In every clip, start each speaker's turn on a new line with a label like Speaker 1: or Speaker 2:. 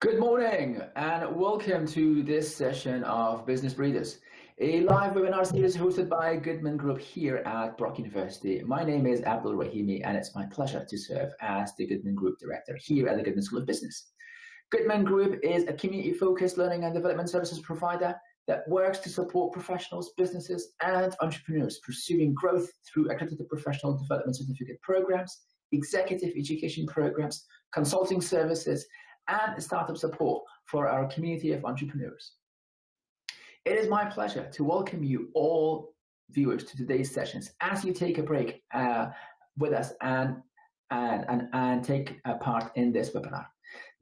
Speaker 1: Good morning and welcome to this session of Business Breeders, a live webinar series hosted by Goodman Group here at Brock University. My name is Abdul Rahimi and it's my pleasure to serve as the Goodman Group Director here at the Goodman School of Business. Goodman Group is a community-focused learning and development services provider that works to support professionals, businesses and entrepreneurs pursuing growth through accredited professional development certificate programs, executive education programs, consulting services, and startup support for our community of entrepreneurs. It is my pleasure to welcome you all viewers to today's sessions as you take a break with us and take a part in this webinar.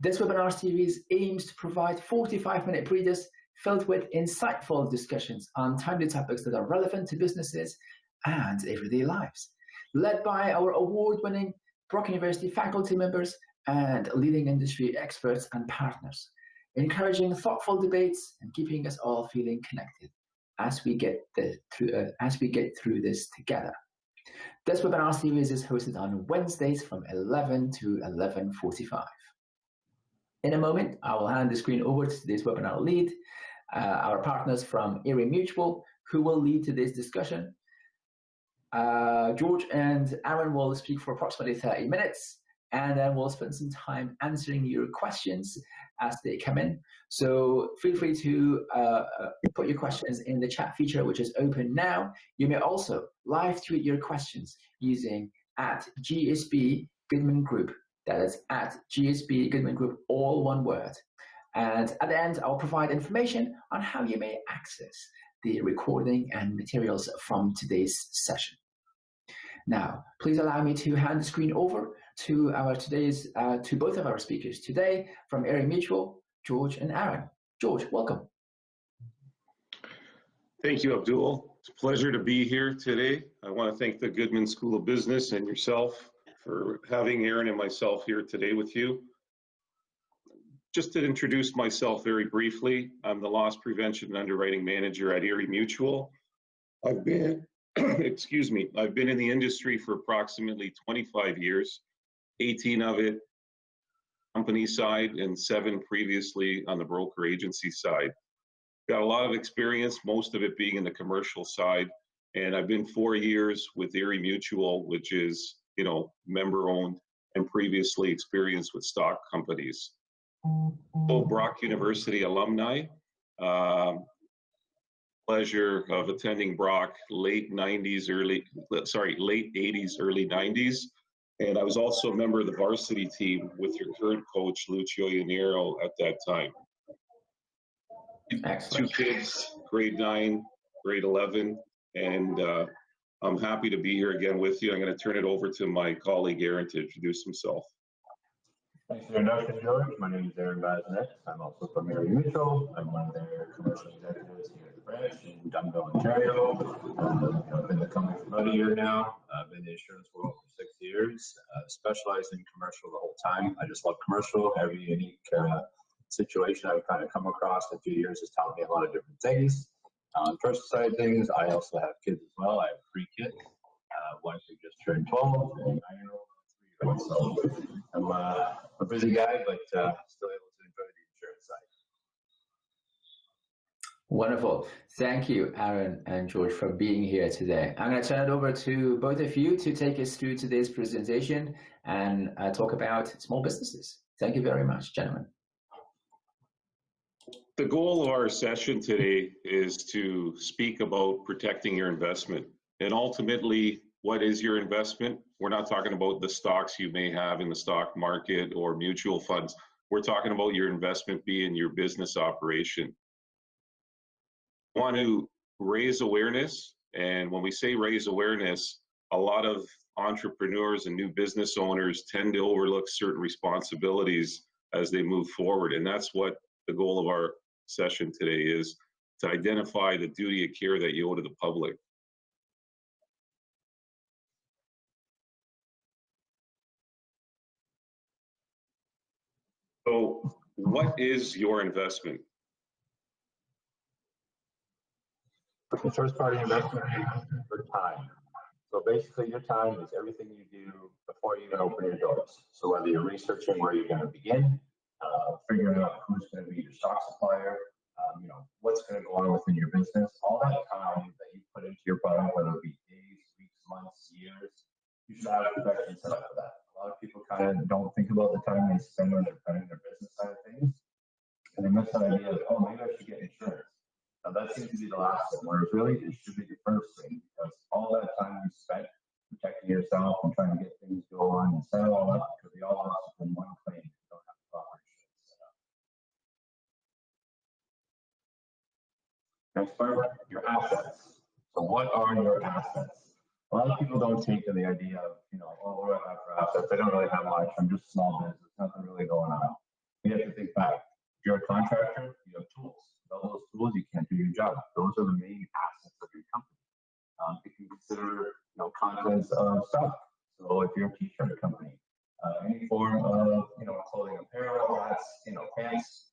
Speaker 1: This webinar series aims to provide 45-minute breeders filled with insightful discussions on timely topics that are relevant to businesses and everyday lives, led by our award-winning Brock University faculty members and leading industry experts and partners, encouraging thoughtful debates and keeping us all feeling connected as we get through this together. This webinar series is hosted on Wednesdays from 11 to 11:45. In a moment, I will hand the screen over to today's webinar lead, our partners from Erie Mutual, who will lead today's discussion. George and Aaron will speak for approximately 30 minutes. And then we'll spend some time answering your questions as they come in. So feel free to put your questions in the chat feature, which is open now. You may also live tweet your questions using @GSB Goodman Group. That is @GSB Goodman Group, all one word. And at the end, I'll provide information on how you may access the recording and materials from today's session. Now, please allow me to hand the screen over to to both of our speakers today from Erie Mutual, George and Aaron. George, welcome.
Speaker 2: Thank you, Abdul. It's a pleasure to be here today. I want to thank the Goodman School of Business and yourself for having Aaron and myself here today with you. Just to introduce myself very briefly, I'm the Loss Prevention and Underwriting Manager at Erie Mutual. I've been I've been in the industry for approximately 25 years, 18 of it company side and 7 previously on the broker agency side. Got a lot of experience, most of it being in the commercial side, and I've been 4 years with Erie Mutual, which is, member owned and previously experienced with stock companies. So Brock University alumni. Pleasure of attending Brock late 80s, early 90s. And I was also a member of the varsity team with your current coach, Lucio Ianiero, at that time.
Speaker 1: Excellent.
Speaker 2: 2 kids, grade 9, grade 11, and I'm happy to be here again with you. I'm going to turn it over to my colleague, Aaron, to introduce himself.
Speaker 3: Thanks for the introduction, George. My name is Aaron Bazinet. I'm also from Erie Mutual. I'm one of their commercial executives here at the branch in Dunnville, Ontario. I've been the company for about a year now. I've been in the insurance world for 6 years. Specialized in commercial the whole time. I just love commercial. Every unique situation I've kind of come across in a few years has taught me a lot of different things. On the personal side of things, I also have kids as well. I have 3 kids. One who just turned 12, and 9-year-old. So I'm a busy guy, but still able to enjoy the insurance side.
Speaker 1: Wonderful. Thank you, Aaron and George, for being here today. I'm going to turn it over to both of you to take us through today's presentation and talk about small businesses. Thank you very much, gentlemen.
Speaker 2: The goal of our session today is to speak about protecting your investment. And ultimately, what is your investment? We're not talking about the stocks you may have in the stock market or mutual funds. We're talking about your investment being your business operation. I want to raise awareness, and when we say raise awareness, a lot of entrepreneurs and new business owners tend to overlook certain responsibilities as they move forward, and that's what the goal of our session today is, to identify the duty of care that you owe to the public. So what is your investment?
Speaker 3: The first part of investment is your time. So basically your time is everything you do before you even open your doors. So whether you're researching where you're going to begin, figuring out who's going to be your stock supplier, what's going to go on within your business, all that time that you put into your product, whether it be days, weeks, months, years, you should have protection set up for that. A lot of people kind of don't think about the time they spend when they're running their business side of things, and they miss that idea of, oh, maybe I should get insurance. Now that seems to be the last thing, whereas really it should be the first thing, because all that time you spent protecting yourself and trying to get things go on and set it all up, because we all lost from one claim if you don't have the proper insurance set up. Next part, your assets. So what are your assets? A lot of people don't take to the idea of, oh, what do I have for assets? I don't really have much. I'm just a small business. Nothing really going on. You have to think back. If you're a contractor, you have tools. Without those tools, you can't do your job. Those are the main assets of your company. You can consider, contents of stock. So if you're a t-shirt company, any form of, clothing, apparel, hats, pants,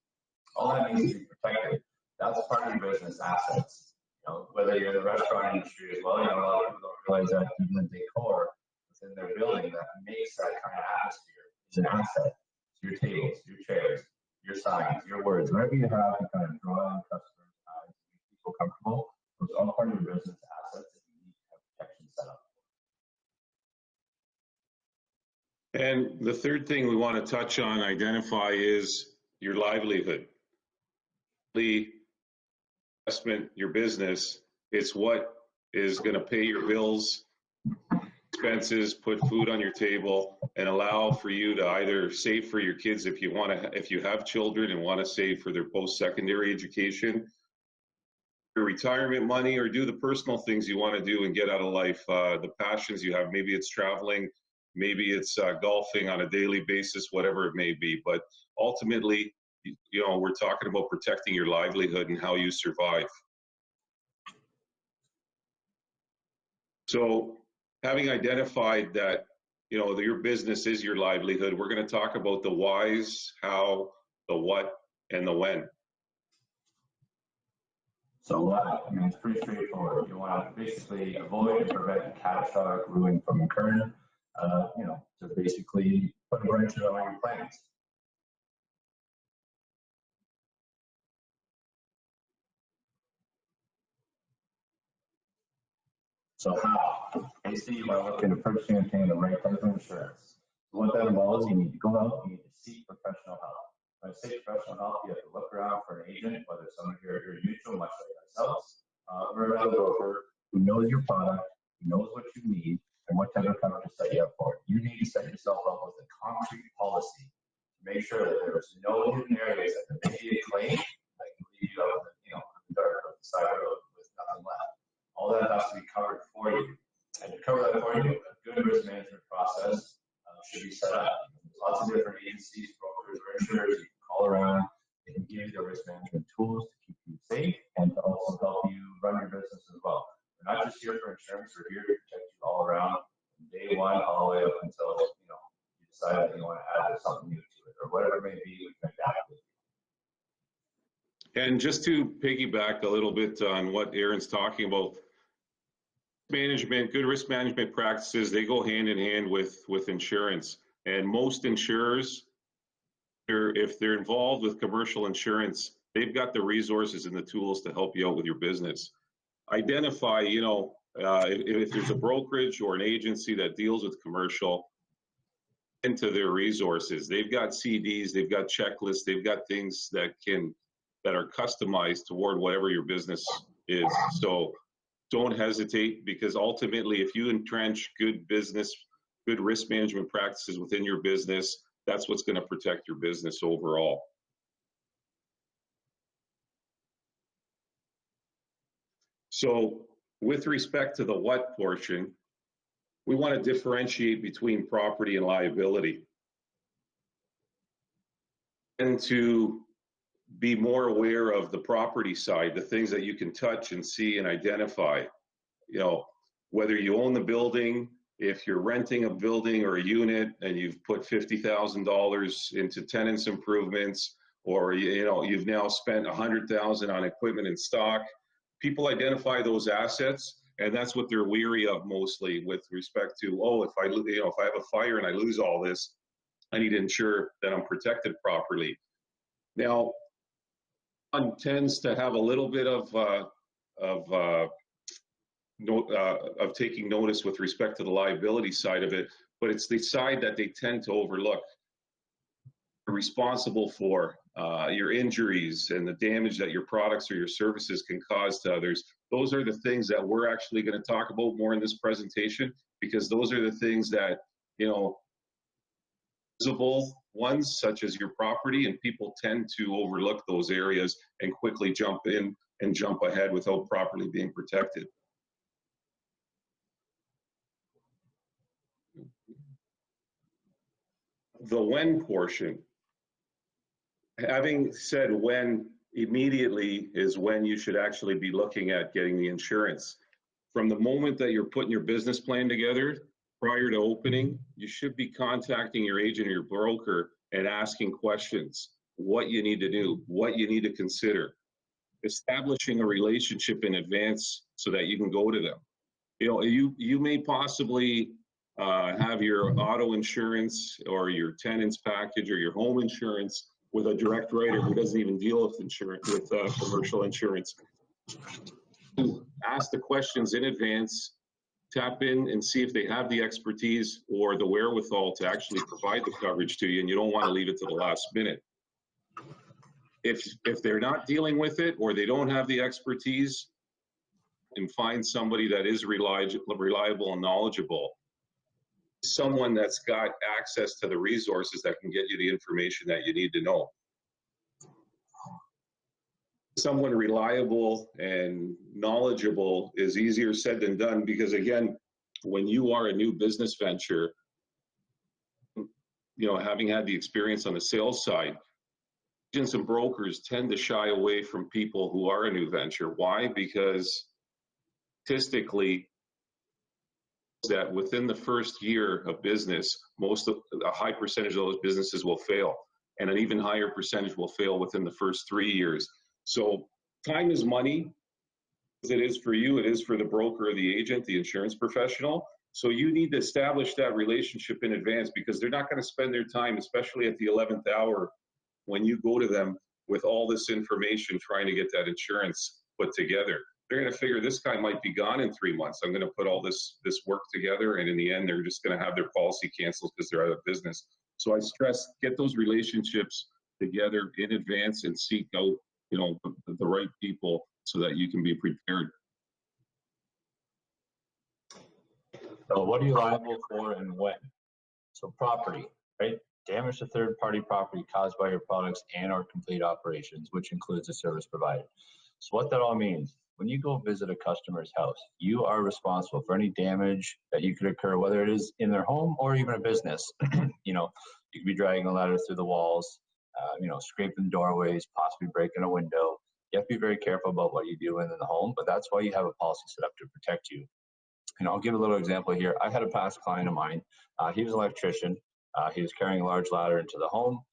Speaker 3: all that needs to be protected. That's part of your business assets. Whether you're in the restaurant industry as well, a lot of people don't realize that even the decor within their building that makes that kind of atmosphere is an asset. So your tables, your chairs, your signs, your words, whatever you have to kind of draw in customers' eyes, make people comfortable, those are all part of your business assets that you need to have protection set up.
Speaker 2: And the third thing we want to touch on, identify, is your livelihood. The investment, your business, it's what is going to pay your bills, expenses, put food on your table, and allow for you to either save for your kids if you have children and want to save for their post-secondary education, your retirement money, or do the personal things you want to do and get out of life, the passions you have. Maybe it's traveling, maybe it's golfing on a daily basis, whatever it may be. But ultimately, we're talking about protecting your livelihood and how you survive. So having identified that, your business is your livelihood, we're going to talk about the whys, how, the what, and the when.
Speaker 3: So what? It's pretty straightforward. You want to basically avoid and prevent catastrophic ruin from occurring, to basically put a wrench in all your plans. So how? Basically, you want to look into purchasing and obtaining the right type of insurance. So what that involves, you need to go out, you need to seek professional help. When I say professional help, you have to look around for an agent, whether it's someone here at Mutual, much like ourselves, or another broker who knows your product, who knows what you need, and what type of coverage to set you up for. You need to set yourself up with a concrete policy to make sure that there's no hidden areas that there may be a claim that can leave you out in the dark of the side road with nothing left. All that has to be covered for you. And to cover that for you, a good risk management process should be set up. There's lots of different agencies, brokers, or insurers you can call around. They can give you the risk management tools to keep you safe and to also help you run your business as well. We're not just here for insurance, we're here to protect you all around from day one all the way up until you decide that you want to add something new to it, or whatever it may be, we can adapt with you.
Speaker 2: And just to piggyback a little bit on what Aaron's talking about, good risk management practices, they go hand in hand with insurance. And most insurers, if they're involved with commercial insurance, they've got the resources and the tools to help you out with your business. Identify, if there's a brokerage or an agency that deals with commercial, into their resources. They've got CDs, they've got checklists, they've got things that are customized toward whatever your business is. So don't hesitate, because ultimately, if you entrench good risk management practices within your business, that's what's going to protect your business overall. So with respect to the what portion, we want to differentiate between property and liability, and to be more aware of the property side, the things that you can touch and see and identify. Whether you own the building, if you're renting a building or a unit and you've put $50,000 into tenants improvements, or you've now spent $100,000 on equipment and stock, people identify those assets, and that's what they're weary of mostly with respect to, if I have a fire and I lose all this, I need to ensure that I'm protected properly. Now, one tends to have a little bit of taking notice with respect to the liability side of it, but it's the side that they tend to overlook. You're responsible for your injuries and the damage that your products or your services can cause to others. Those are the things that we're actually going to talk about more in this presentation, because those are the things that, you know, visible ones such as your property, and people tend to overlook those areas and quickly jump in and jump ahead without properly being protected. The when portion, having said when, immediately is when you should actually be looking at getting the insurance. From the moment that you're putting your business plan together, prior to opening, you should be contacting your agent or your broker and asking questions, what you need to do, what you need to consider, establishing a relationship in advance so that you can go to them. You know, you may possibly have your auto insurance or your tenant's package or your home insurance with a direct writer who doesn't even deal with insurance, with commercial insurance. Ask the questions in advance, tap in and see if they have the expertise or the wherewithal to actually provide the coverage to you, and you don't want to leave it to the last minute. If they're not dealing with it or they don't have the expertise, and find somebody that is reliable and knowledgeable, someone that's got access to the resources that can get you the information that you need to know. Someone reliable and knowledgeable is easier said than done, because again, when you are a new business venture, you know, having had the experience on the sales side, agents and brokers tend to shy away from people who are a new venture. Why? Because statistically, that within the first year of business, a high percentage of those businesses will fail, and an even higher percentage will fail within the first 3 years. So time is money. As it is for you, it is for the broker or the agent, the insurance professional. So you need to establish that relationship in advance, because they're not going to spend their time, especially at the 11th hour, when you go to them with all this information trying to get that insurance put together. They're going to figure this guy might be gone in 3 months. I'm going to put all this work together, and in the end, they're just going to have their policy canceled because they're out of business. So I stress, get those relationships together in advance and seek out, you know, the right people so that you can be prepared.
Speaker 3: So what are you liable for and when? So property, right? Damage to third-party property caused by your products and or complete operations, which includes a service provided. So what that all means, when you go visit a customer's house, you are responsible for any damage that you could occur, whether it is in their home or even a business. You know, you could be dragging a ladder through the walls, you know, scraping doorways, possibly breaking a window. You have to be very careful about what you do in the home, but that's why you have a policy set up to protect you. And I'll give a little example here. I had a past client of mine. He was an electrician. He was carrying a large ladder into the home.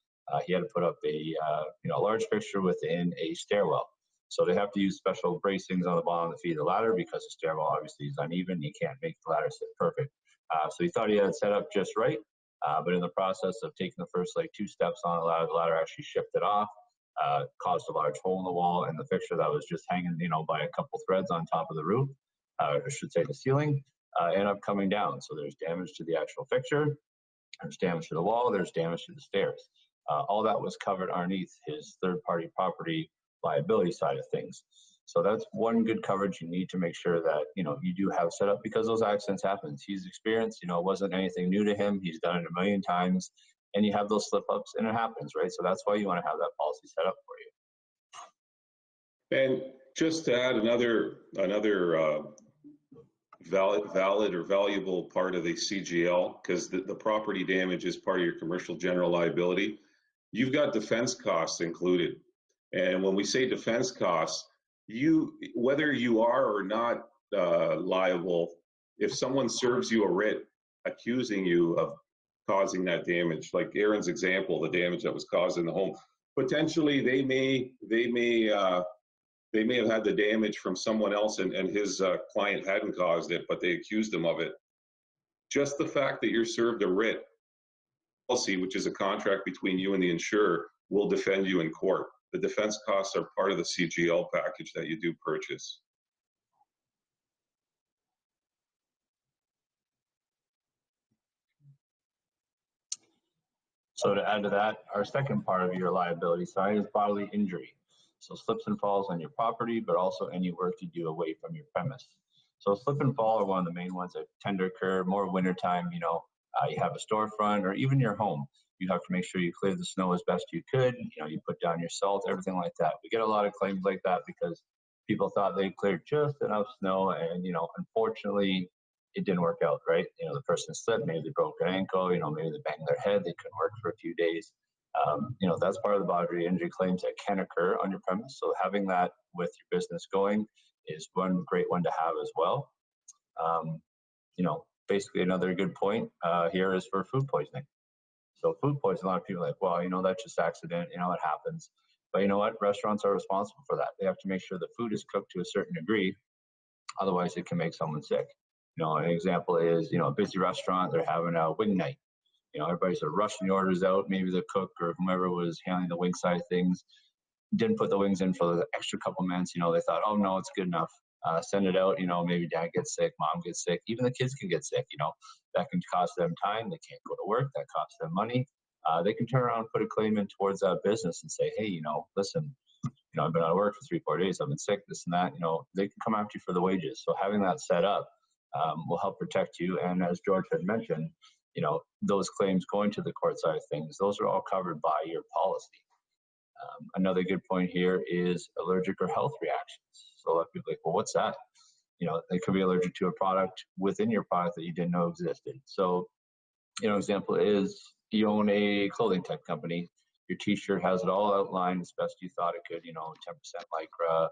Speaker 3: He had to put up a you know, large fixture within a stairwell. So they have to use special bracings on the bottom to feed the ladder, because the stairwell obviously is uneven. You can't make the ladder sit perfect. So he thought he had it set up just right, but in the process of taking the first like 2 steps on the ladder actually shifted off, caused a large hole in the wall, and the fixture that was just hanging, you know, by a couple threads on top of the roof, I should say the ceiling, ended up coming down. So there's damage to the actual fixture, there's damage to the wall, there's damage to the stairs. All that was covered underneath his third-party property liability side of things. So that's one good coverage you need to make sure that, you know, you do have set up, because those accidents happen. He's experienced, you know, it wasn't anything new to him. He's done it a million times, and you have those slip-ups, and it happens, right? So that's why you want to have that policy set up for you.
Speaker 2: And just to add another valid or valuable part of the CGL, because the property damage is part of your commercial general liability, you've got defense costs included. And when we say defense costs, whether you are or not liable, if someone serves you a writ accusing you of causing that damage, like Aaron's example, the damage that was caused in the home, potentially they may have had the damage from someone else, and his client hadn't caused it, but they accused him of it. Just the fact that you're served a writ policy, which is a contract between you and the insurer, will defend you in court. The defense costs are part of the CGL package that you do purchase.
Speaker 3: So to add to that, our second part of your liability side is bodily injury. So slips and falls on your property, but also any work you do away from your premise. So slip and fall are one of the main ones that tend to occur more wintertime. You have a storefront or even your home. You have to make sure you clear the snow as best you could. You put down your salt, everything like that. We get a lot of claims like that because people thought they cleared just enough snow, and unfortunately, it didn't work out, right? The person slipped, maybe they broke their ankle, maybe they banged their head, they couldn't work for a few days. That's part of the bodily injury claims that can occur on your premise. So having that with your business going is one great one to have as well. Basically another good point here is for food poisoning. So food poisoning, a lot of people are like, well, that's just accident, it happens. But you know what? Restaurants are responsible for that. They have to make sure the food is cooked to a certain degree. Otherwise, it can make someone sick. An example is, a busy restaurant, they're having a wing night. Everybody's sort of rushing the orders out. Maybe the cook or whomever was handling the wing side of things didn't put the wings in for the extra couple minutes. They thought, oh no, it's good enough. Send it out. Maybe dad gets sick, mom gets sick, even the kids can get sick. That can cost them time. They can't go to work. That costs them money. They can turn around and put a claim in towards that business and say, hey, listen, I've been out of work for 3-4 days. I've been sick, this and that. They can come after you for the wages. So having that set up will help protect you. And as George had mentioned, those claims going to the court side of things, those are all covered by your policy. Another good point here is allergic or health reactions. So a lot of people are like, well, what's that? They could be allergic to a product within your product that you didn't know existed. So, example is you own a clothing tech company. Your t-shirt has it all outlined as best you thought it could, 10% lycra,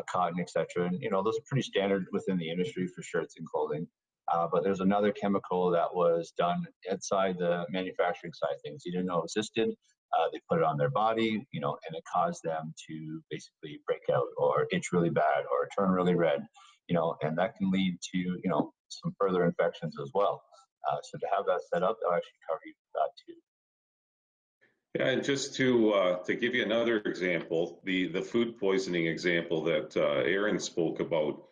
Speaker 3: cotton, etc. And, those are pretty standard within the industry for shirts and clothing. But there's another chemical that was done inside the manufacturing side of things you didn't know existed. They put it on their body, and it caused them to basically break out or itch really bad or turn really red, and that can lead to, some further infections as well. So to have that set up, they'll actually cover you for that too.
Speaker 2: Yeah, and just to give you another example, the food poisoning example that Aaron spoke about.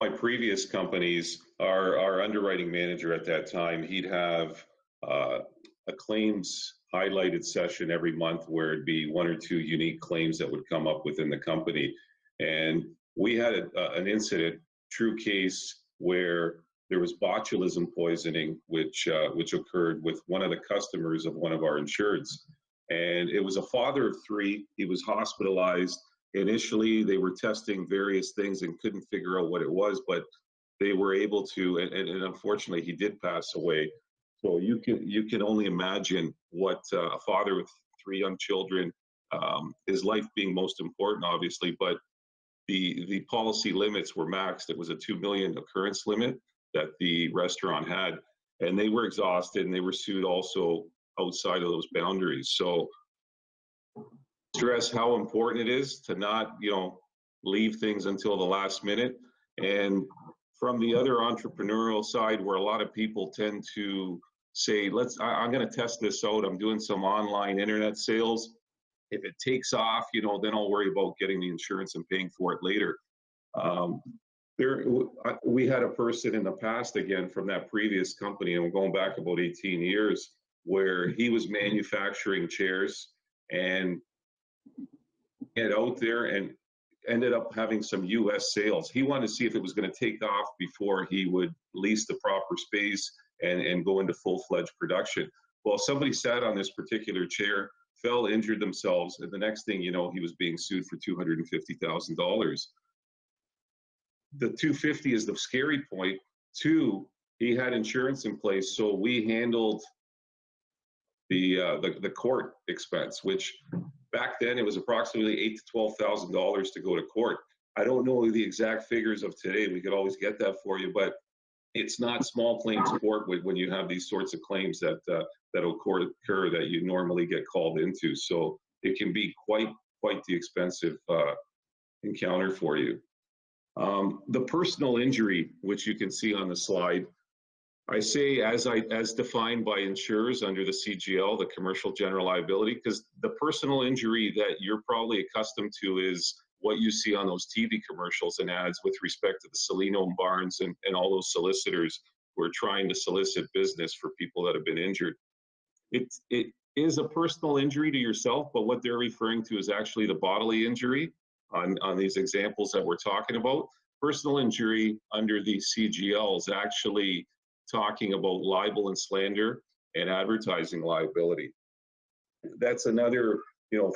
Speaker 2: My previous companies, our underwriting manager at that time, he'd have a claims highlighted session every month where it'd be 1 or 2 unique claims that would come up within the company. And we had an incident, true case, where there was botulism poisoning, which occurred with one of the customers of one of our insureds. And it was a father of 3. He was hospitalized. Initially, they were testing various things and couldn't figure out what it was, but they were able to, and unfortunately, he did pass away. So you can only imagine what a father with 3 young children, his life being most important, obviously, but the policy limits were maxed. It was a $2 million occurrence limit that the restaurant had, and they were exhausted, and they were sued also outside of those boundaries. So stress how important it is to not, leave things until the last minute. And from the other entrepreneurial side, where a lot of people tend to say, I'm going to test this out. I'm doing some online internet sales. If it takes off, then I'll worry about getting the insurance and paying for it later. We had a person in the past, again, from that previous company, and we're going back about 18 years, where he was manufacturing chairs and get out there and ended up having some US sales. He wanted to see if it was going to take off before he would lease the proper space and go into full-fledged production. Well, somebody sat on this particular chair, fell, injured themselves, and the next thing you know, he was being sued for $250,000. The 250 is the scary point. 2, he had insurance in place, so we handled the court expense, which back then it was approximately $8,000 to $12,000 to go to court. I don't know the exact figures of today. We could always get that for you, but it's not small claims court when you have these sorts of claims that occur that you normally get called into. So it can be quite the expensive encounter for you. The personal injury, which you can see on the slide, I say as defined by insurers under the CGL, the commercial general liability, because the personal injury that you're probably accustomed to is what you see on those TV commercials and ads with respect to the Cellino and Barnes and all those solicitors who are trying to solicit business for people that have been injured. It is a personal injury to yourself, but what they're referring to is actually the bodily injury on these examples that we're talking about. Personal injury under the CGL is actually talking about libel and slander and advertising liability. That's another,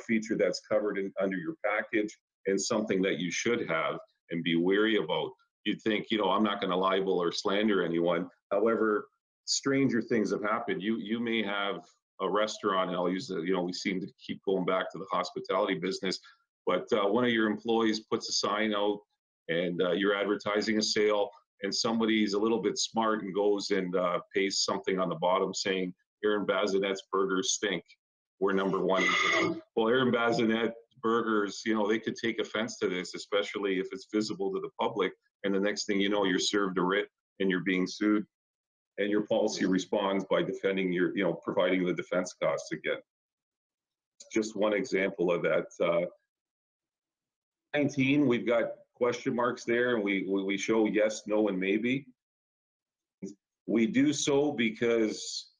Speaker 2: feature that's covered under your package and something that you should have and be wary about. You'd think, I'm not going to libel or slander anyone. However, stranger things have happened. You may have a restaurant, and I'll use we seem to keep going back to the hospitality business, but one of your employees puts a sign out and you're advertising a sale, and somebody's a little bit smart and goes and pastes something on the bottom saying, Aaron Bazinet's burgers stink. We're number one. Well, Aaron Bazinet burgers, they could take offense to this, especially if it's visible to the public. And the next thing you know, you're served a writ and you're being sued. And your policy responds by defending providing the defense costs again. Just one example of that. 19, we've got question marks there, and we show yes, no, and maybe. We do so because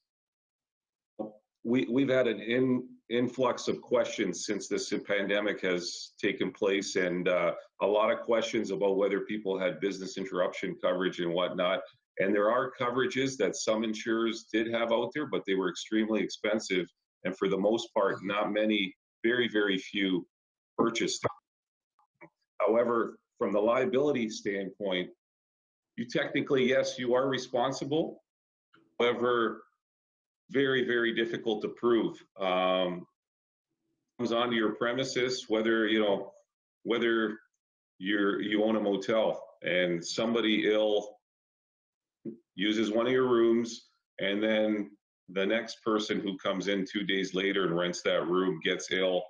Speaker 2: we've had an influx of questions since this pandemic has taken place, and a lot of questions about whether people had business interruption coverage and whatnot. And there are coverages that some insurers did have out there, but they were extremely expensive, and for the most part, not many, very, very few purchased them. However, from the liability standpoint, you technically, yes, you are responsible. However, very, very difficult to prove. Comes onto your premises, whether you own a motel and somebody ill uses one of your rooms, and then the next person who comes in 2 days later and rents that room gets ill.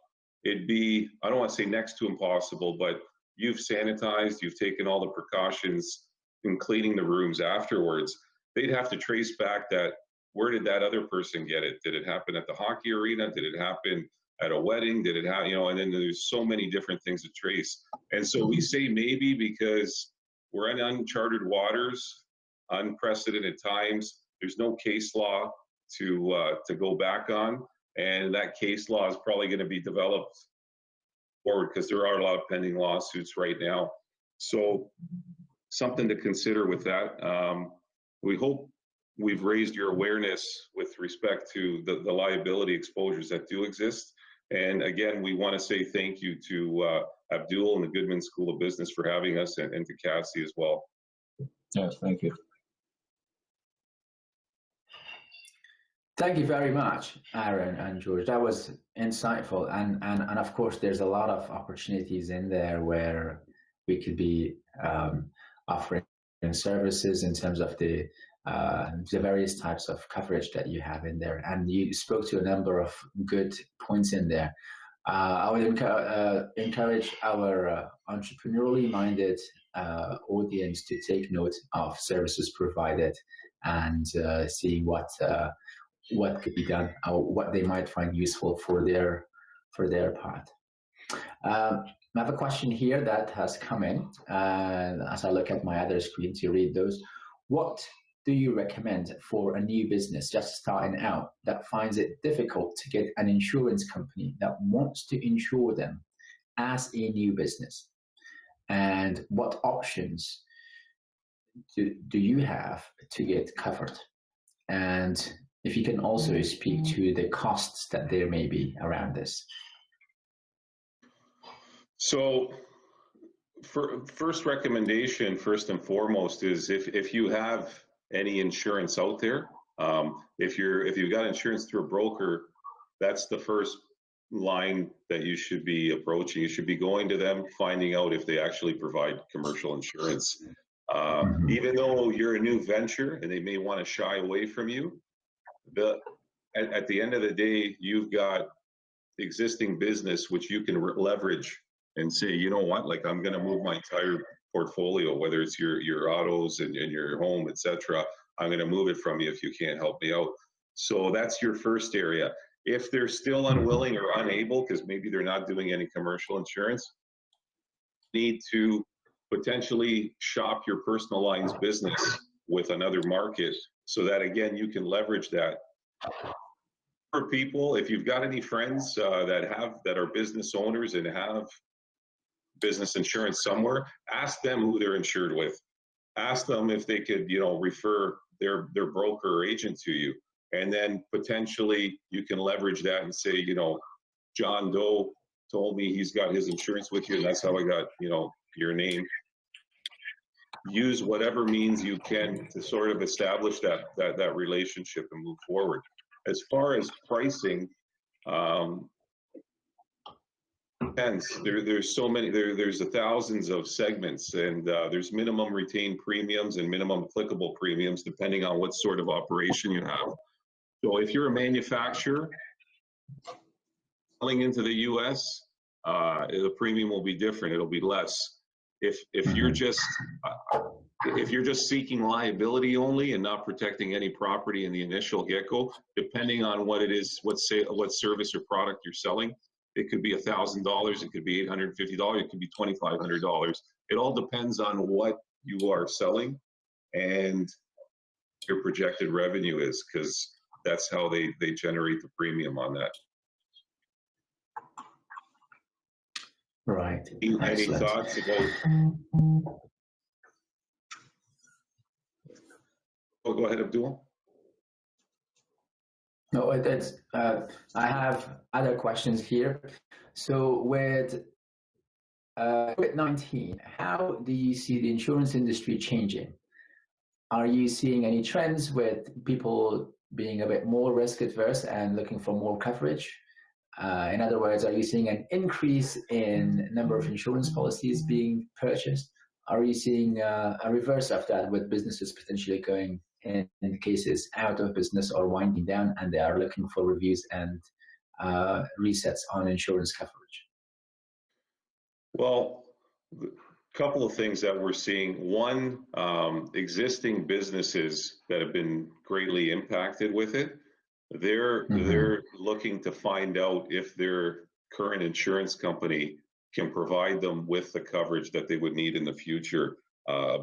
Speaker 2: It'd be, I don't want to say next to impossible, but you've sanitized, you've taken all the precautions in cleaning the rooms afterwards. They'd have to trace back that, where did that other person get it? Did it happen at the hockey arena? Did it happen at a wedding? Did it happen, and then there's so many different things to trace. And so we say maybe because we're in uncharted waters, unprecedented times. There's no case law to go back on. And that case law is probably going to be developed forward because there are a lot of pending lawsuits right now. So something to consider with that. We hope we've raised your awareness with respect to the liability exposures that do exist. And again, we want to say thank you to Abdul and the Goodman School of Business for having us, and to Cassie as well.
Speaker 3: Yes, thank you.
Speaker 1: Thank you very much, Aaron and George. That was insightful. And of course, there's a lot of opportunities in there where we could be offering services in terms of the various types of coverage that you have in there. And you spoke to a number of good points in there. I would encourage our entrepreneurially minded audience to take note of services provided and see what could be done or what they might find useful for their part. I have a question here that has come in, and as I look at my other screen to read those, what do you recommend for a new business just starting out that finds it difficult to get an insurance company that wants to insure them as a new business? And what options do you have to get covered? And if you can also speak to the costs that there may be around this.
Speaker 2: So first recommendation, first and foremost, is if you have any insurance out there, if you've got insurance through a broker, that's the first line that you should be approaching. You should be going to them, finding out if they actually provide commercial insurance. Even though you're a new venture and they may want to shy away from you, at the end of the day, you've got existing business which you can leverage and say, you know what, like I'm going to move my entire portfolio, whether it's your autos and your home, etc. I'm going to move it from you if you can't help me out. So that's your first area. If they're still unwilling or unable, because maybe they're not doing any commercial insurance, need to potentially shop your personal lines business with another market so that, again, you can leverage that. For people, if you've got any friends that are business owners and have business insurance somewhere, ask them who they're insured with. Ask them if they could, refer their broker or agent to you. And then potentially you can leverage that and say, John Doe told me he's got his insurance with you, and that's how I got, your name. Use whatever means you can to sort of establish that relationship and move forward. As far as pricing, depends. There's so many. There's thousands of segments, and there's minimum retained premiums and minimum applicable premiums depending on what sort of operation you have. So if you're a manufacturer selling into the U.S., the premium will be different. It'll be less. If you're just seeking liability only and not protecting any property in the initial get-go, depending on what it is, what service or product you're selling, it could be $1,000, it could be $850, it could be $2,500. It all depends on what you are selling and your projected revenue is, because that's how they generate the premium on that.
Speaker 1: Right.
Speaker 2: Any thoughts about? Oh, go ahead, Abdul.
Speaker 1: No, that's. I have other questions here. So with COVID-19, how do you see the insurance industry changing? Are you seeing any trends with people being a bit more risk adverse and looking for more coverage? In other words, are you seeing an increase in number of insurance policies being purchased? Are you seeing a reverse of that, with businesses potentially going in cases out of business or winding down, and they are looking for reviews and resets on insurance coverage?
Speaker 2: Well, a couple of things that we're seeing. One, existing businesses that have been greatly impacted with it, they're looking to find out if their current insurance company can provide them with the coverage that they would need in the future, a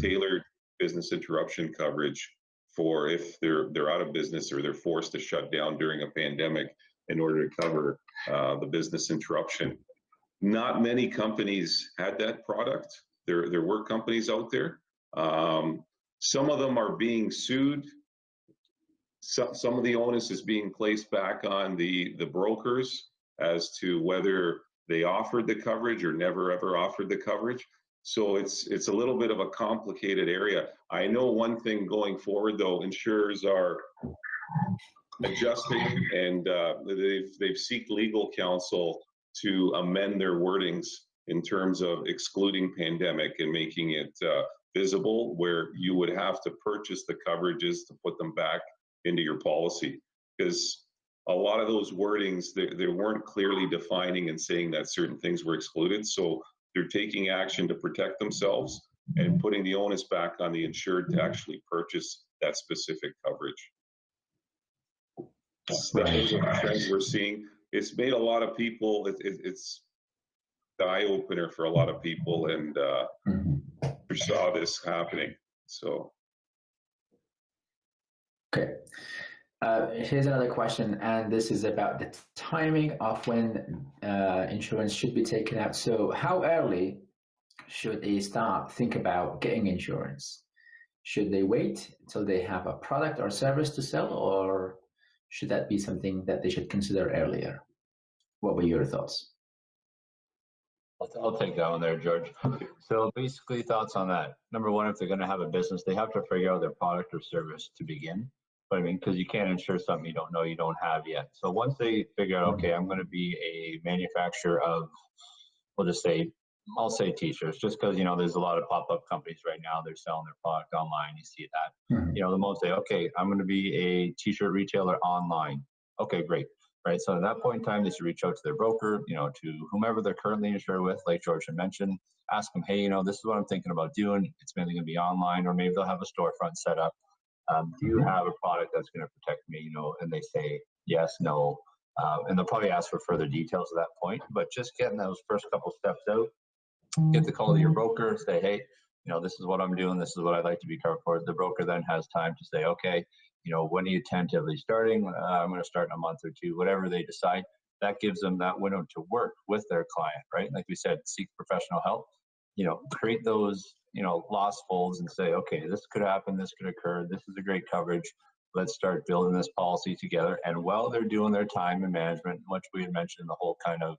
Speaker 2: tailored business interruption coverage for if they're out of business or they're forced to shut down during a pandemic in order to cover the business interruption. Not many companies had that product. There were companies out there. Some of them are being sued. Some of the onus is being placed back on the brokers as to whether they offered the coverage or never ever offered the coverage. So it's a little bit of a complicated area. I know one thing going forward, though, insurers are adjusting, and they've sought legal counsel to amend their wordings in terms of excluding pandemic and making it visible, where you would have to purchase the coverages to put them back into your policy, because a lot of those wordings, they weren't clearly defining and saying that certain things were excluded. So they're taking action to protect themselves and putting the onus back on the insured to actually purchase that specific coverage. Those are the trends we're seeing. It's made a lot of people, it's the eye opener for a lot of people, and we saw this happening. So.
Speaker 1: Okay. Here's another question, and this is about the timing of when insurance should be taken out. So how early should a start think about getting insurance? Should they wait until they have a product or service to sell, or should that be something that they should consider earlier? What were your thoughts?
Speaker 3: I'll take that one there, George. So basically, thoughts on that. Number one, if they're going to have a business, they have to figure out their product or service to begin. But I mean, because you can't insure something you don't know, you don't have yet. So once they figure out, okay, I'm going to be a manufacturer of, I'll say t-shirts, just because, there's a lot of pop-up companies right now, they're selling their product online, you see that. The most say, okay, I'm going to be a t-shirt retailer online. Okay, great. Right, so at that point in time, they should reach out to their broker, to whomever they're currently insured with, like George had mentioned, ask them, hey, this is what I'm thinking about doing. It's mainly going to be online, or maybe they'll have a storefront set up. Do you have a product that's going to protect me? And they say yes, no, and they'll probably ask for further details at that point. But just getting those first couple steps out, get the call to your broker, say, hey, this is what I'm doing. This is what I'd like to be covered for. The broker then has time to say, okay, when are you tentatively starting? I'm going to start in a month or two, whatever they decide. That gives them that window to work with their client, right? Like we said, seek professional help, create those, loss folds and say, okay, this could happen. This could occur. This is a great coverage. Let's start building this policy together. And while they're doing their time and management, which we had mentioned, the whole kind of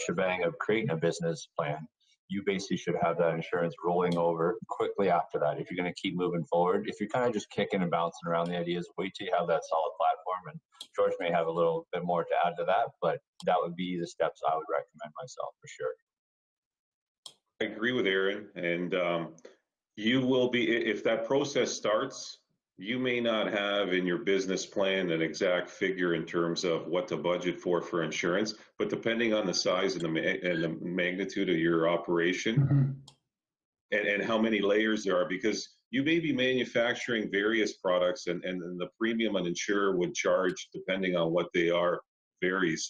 Speaker 3: shebang of creating a business plan, you basically should have that insurance rolling over quickly after that. If you're going to keep moving forward, if you're kind of just kicking and bouncing around the ideas, wait till you have that solid platform. And George may have a little bit more to add to that, but that would be the steps I would recommend myself for sure.
Speaker 2: I agree with Aaron, and you will be, if that process starts, you may not have in your business plan an exact figure in terms of what to budget for insurance, but depending on the size and the magnitude of your operation and how many layers there are, because you may be manufacturing various products and the premium an insurer would charge depending on what they are varies.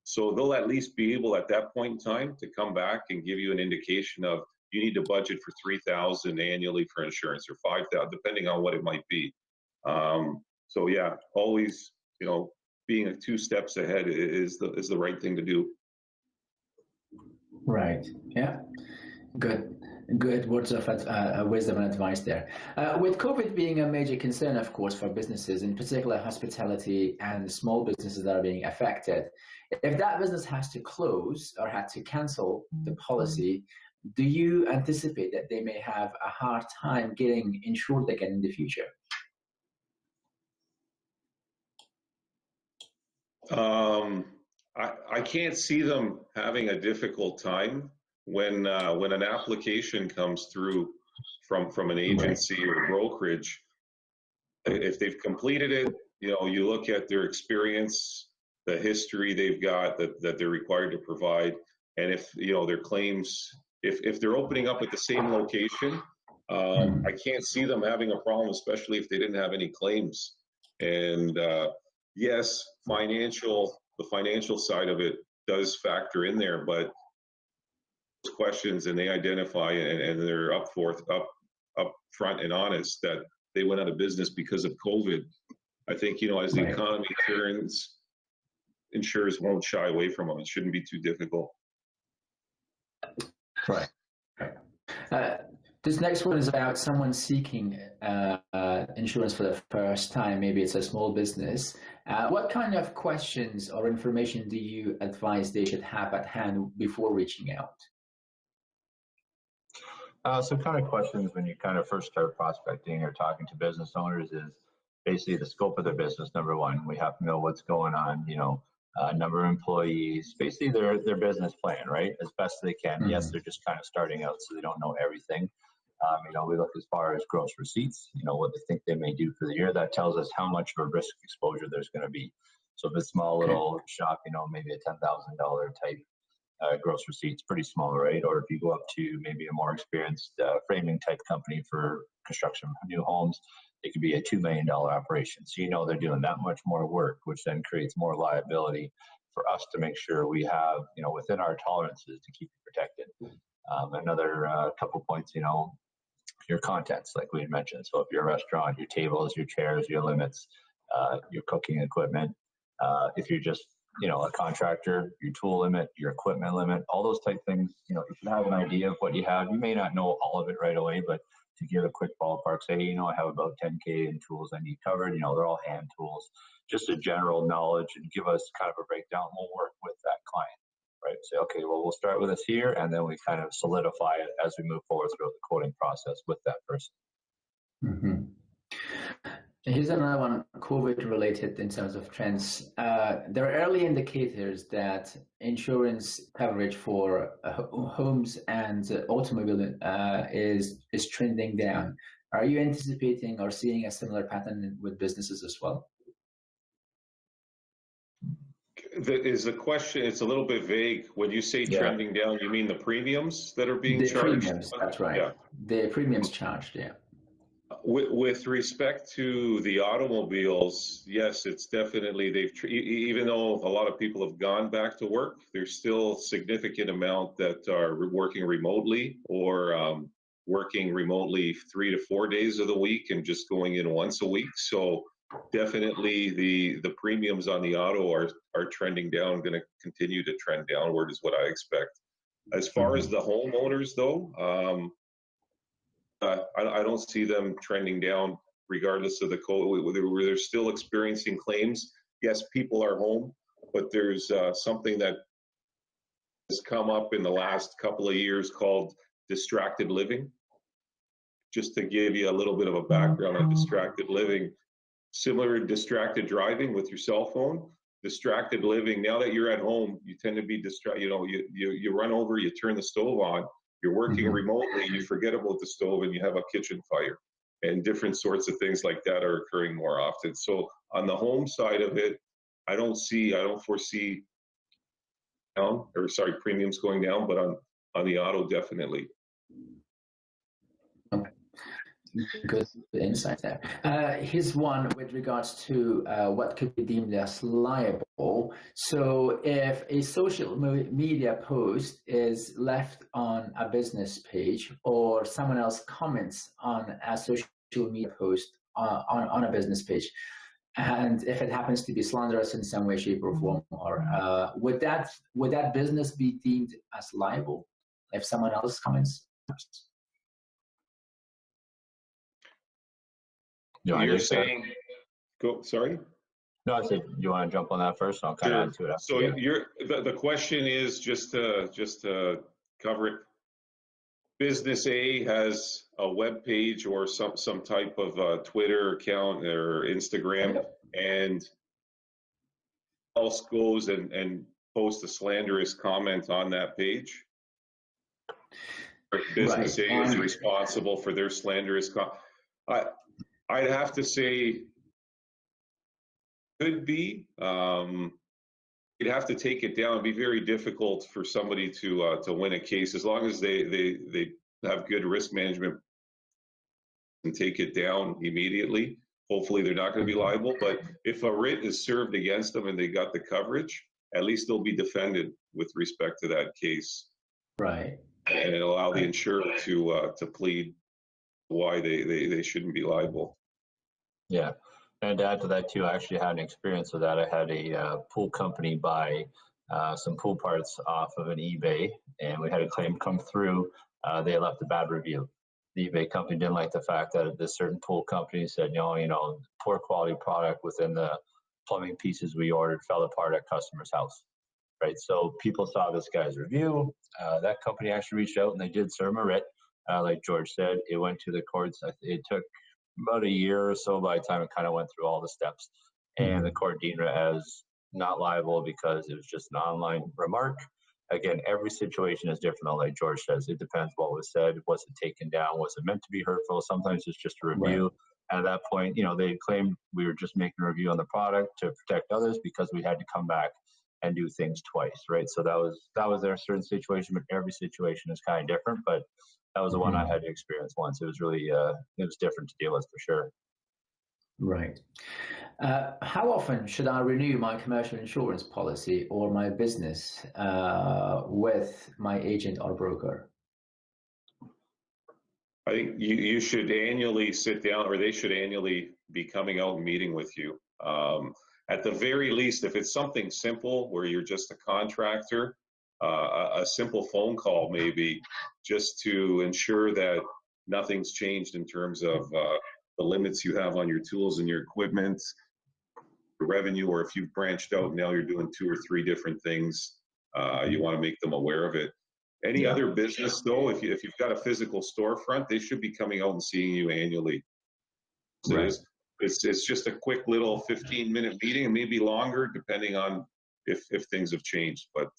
Speaker 2: So they'll at least be able at that point in time to come back and give you an indication of, you need to budget for $3,000 annually for insurance or $5,000, depending on what it might be. So yeah, always, being 2 steps ahead is the right thing to do.
Speaker 1: Right. Yeah. Good words of wisdom and advice there. With COVID being a major concern, of course, for businesses, in particular hospitality and small businesses that are being affected, if that business has to close or had to cancel the policy, do you anticipate that they may have a hard time getting insured again in the future?
Speaker 2: I can't see them having a difficult time when an application comes through from an agency or brokerage. If they've completed it, you look at their experience, the history they've got that they're required to provide, and if their claims, if they're opening up at the same location, I can't see them having a problem, especially if they didn't have any claims. And yes, the financial side of it does factor in there, but questions and they identify and they're up front and honest that they went out of business because of COVID. I think, as the economy turns, insurers won't shy away from them. It shouldn't be too difficult.
Speaker 1: Right. This next one is about someone seeking insurance for the first time. Maybe it's a small business. What kind of questions or information do you advise they should have at hand before reaching out?
Speaker 3: So kind of questions when you kind of first start prospecting or talking to business owners is basically the scope of their business. Number one, we have to know what's going on, number of employees, basically their business plan, right? As best they can. Yes, they're just kind of starting out, so they don't know everything. We look as far as gross receipts, what they think they may do for the year. That tells us how much of a risk exposure there's going to be. So if it's small little shop, maybe a $10,000 type gross receipts, pretty small, right? Or if you go up to maybe a more experienced framing type company for construction of new homes, it could be a $2 million operation. So they're doing that much more work, which then creates more liability for us to make sure we have, within our tolerances to keep it protected. Another couple points, your contents, like we had mentioned. So if you're a restaurant, your tables, your chairs, your limits, your cooking equipment. If you're just a contractor, your tool limit, your equipment limit, all those type things, you should have an idea of what you have. You may not know all of it right away, but to give a quick ballpark, say, I have about 10K in tools I need covered, they're all hand tools, just a general knowledge, and give us kind of a breakdown. We'll work with that client, right? Say, okay, well, we'll start with this here, and then we kind of solidify it as we move forward through the quoting process with that person.
Speaker 1: Here's another one, COVID related in terms of trends. There are early indicators that insurance coverage for homes and automobile is trending down. Are you anticipating or seeing a similar pattern with businesses as well?
Speaker 2: Is the question, it's a little bit vague. When you say trending down, you mean the premiums that are being charged?
Speaker 1: The premiums, that's right. Yeah. The premiums charged, yeah.
Speaker 2: With respect to the automobiles, yes, it's definitely, even though a lot of people have gone back to work, there's still significant amount that are working remotely or working remotely 3 to 4 days of the week and just going in once a week. So definitely the premiums on the auto are trending down, going to continue to trend downward is what I expect. As far as the homeowners though, I don't see them trending down regardless of the COVID, where they're still experiencing claims. Yes, people are home, but there's something that has come up in the last couple of years called distracted living. Just to give you a little bit of a background on distracted living, similar to distracted driving with your cell phone, distracted living, now that you're at home, you tend to be distracted. You run over, you turn the stove on, you're working remotely, you forget about the stove and you have a kitchen fire. And different sorts of things like that are occurring more often. So on the home side of it, I don't foresee premiums going down, but on the auto, definitely.
Speaker 1: Okay. Good insight there. Here's one with regards to what could be deemed as liable. So if a social media post is left on a business page or someone else comments on a social media post on a business page, and if it happens to be slanderous in some way, shape, or form, or would that business be deemed as liable if someone else comments?
Speaker 2: You're saying, sorry?
Speaker 3: No, I said, you want to jump on that first? I'll kind of add to it.
Speaker 2: So the question is, just to cover it, Business A has a web page or some type of Twitter account or Instagram, and else goes and posts a slanderous comment on that page. Business A is responsible for their slanderous comment. I'd have to say could be. You'd have to take it down. It'd be very difficult for somebody to win a case as long as they have good risk management and take it down immediately. Hopefully they're not going to be liable. But if a writ is served against them and they got the coverage, at least they'll be defended with respect to that case.
Speaker 1: Right.
Speaker 2: And it'll allow the insurer to plead why they shouldn't be liable.
Speaker 3: Yeah, and to add to that too, I actually had an experience with that. I had a pool company buy some pool parts off of an eBay, and we had a claim come through. They left a bad review. The eBay company didn't like the fact that this certain pool company said, poor quality product within the plumbing pieces we ordered fell apart at customer's house. Right, so people saw this guy's review. That company actually reached out and they did serve a writ. Like George said, it went to the courts. It took about a year or so by the time it kind of went through all the steps. And the court deemed it as not liable because it was just an online remark. Again, every situation is different, though, like George says. It depends what was said. Was it taken down? Was it meant to be hurtful? Sometimes it's just a review. Right. And at that point, they claimed we were just making a review on the product to protect others because we had to come back and do things twice, right? So that was their certain situation, but every situation is kind of different. But that was the one I had to experience once. It was really, it was different to deal with for sure.
Speaker 1: Right. How often should I renew my commercial insurance policy or my business with my agent or broker?
Speaker 2: I think you should annually sit down, or they should annually be coming out and meeting with you. At the very least, if it's something simple where you're just a contractor, a simple phone call maybe, just to ensure that nothing's changed in terms of the limits you have on your tools and your equipment, the revenue, or if you've branched out and now you're doing 2 or 3 different things, you want to make them aware of it. Any other business though, if you've got a physical storefront, they should be coming out and seeing you annually. So it's just a quick little 15-minute meeting, and maybe longer depending on if things have changed, but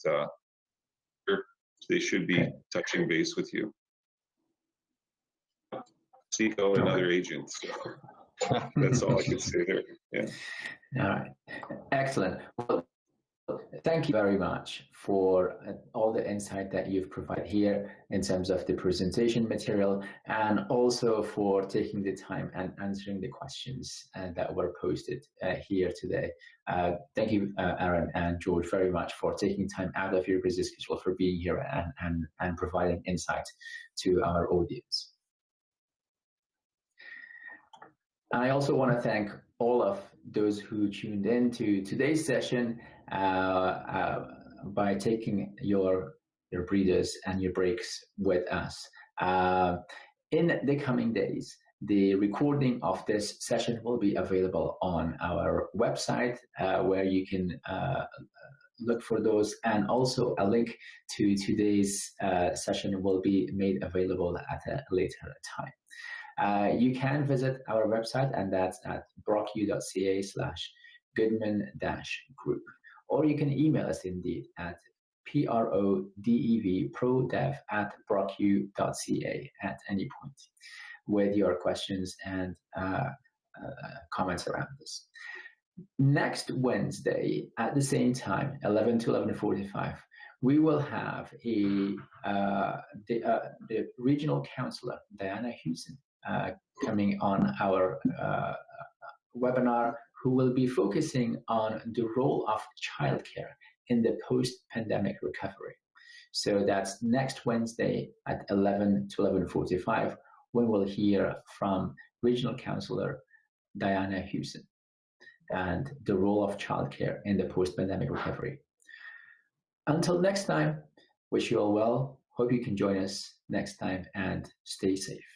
Speaker 2: they should be touching base with you. Seek out another agent. So that's all I can say there. Yeah.
Speaker 1: All right. Excellent. Well, Thank you very much for all the insight that you've provided here in terms of the presentation material, and also for taking the time and answering the questions that were posted here today. Thank you, Aaron and George, very much for taking time out of your busy schedule for being here and providing insight to our audience. I also want to thank all of those who tuned in to today's session by taking your breathers and your breaks with us. In the coming days, the recording of this session will be available on our website where you can look for those, and also a link to today's session will be made available at a later time. You can visit our website, and that's at brocu.ca/Goodman-group, or you can email us indeed at prodevprodev@brocu.ca at any point with your questions and comments around this. Next Wednesday at the same time, 11 to 11:45, we will have the regional counselor, Diana Hewson, coming on our webinar, who will be focusing on the role of childcare in the post-pandemic recovery. So that's next Wednesday at 11 to 11:45, when we'll hear from regional counselor Diana Hewson and the role of childcare in the post-pandemic recovery. Until next time, wish you all well. Hope you can join us next time, and stay safe.